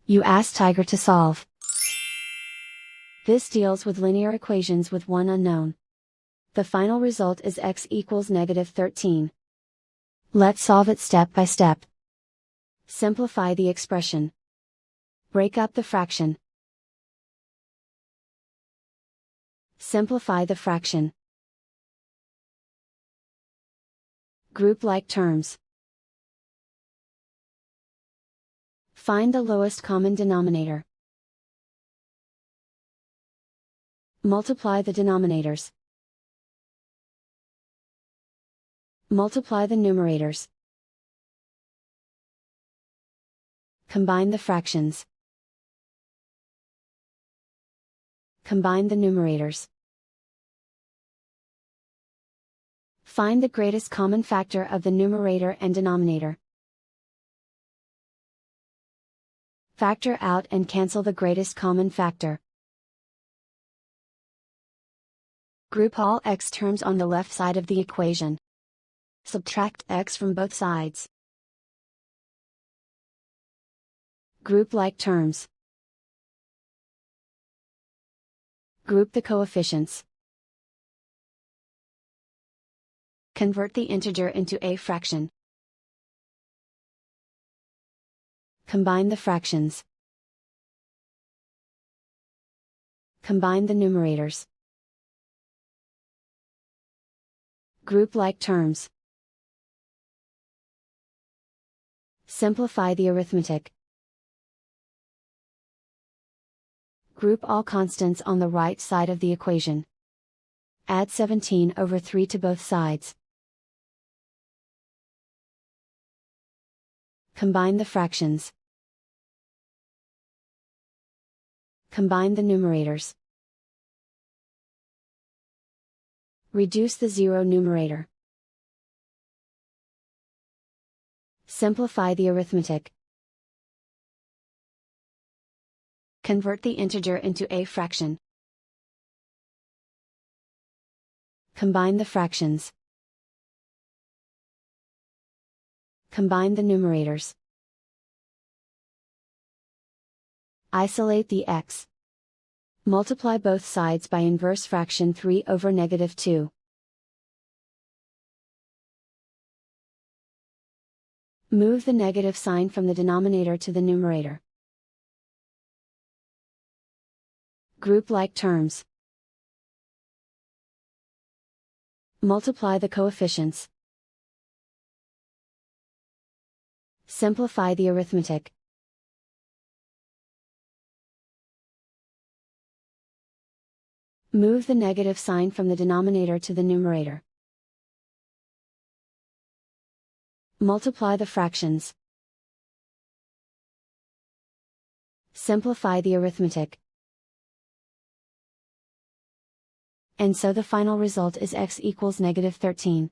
You ask Tiger to solve. This deals with linear equations with one unknown. The final result is x equals -13. Let's solve it step by step. Simplify the expression. Break up the fraction. Simplify the fraction. Group like terms. Find the lowest common denominator. Multiply the denominators. Multiply the numerators. Combine the fractions. Combine the numerators. Find the greatest common factor of the numerator and denominator. Factor out and cancel the greatest common factor. Group all x terms on the left side of the equation. Subtract x from both sides. Group like terms. Group the coefficients. Convert the integer into a fraction. Combine the fractions. Combine the numerators. Group like terms. Simplify the arithmetic. Group all constants on the right side of the equation. Add 17/3 to both sides. Combine the fractions. Combine the numerators. Reduce the zero numerator. Simplify the arithmetic. Convert the integer into a fraction. Combine the fractions. Combine the numerators. Isolate the x. Multiply both sides by inverse fraction 3/2. Move the negative sign from the denominator to the numerator. Group like terms. Multiply the coefficients. Simplify the arithmetic. Move the negative sign from the denominator to the numerator. Multiply the fractions. Simplify the arithmetic. And so the final result is x equals -13.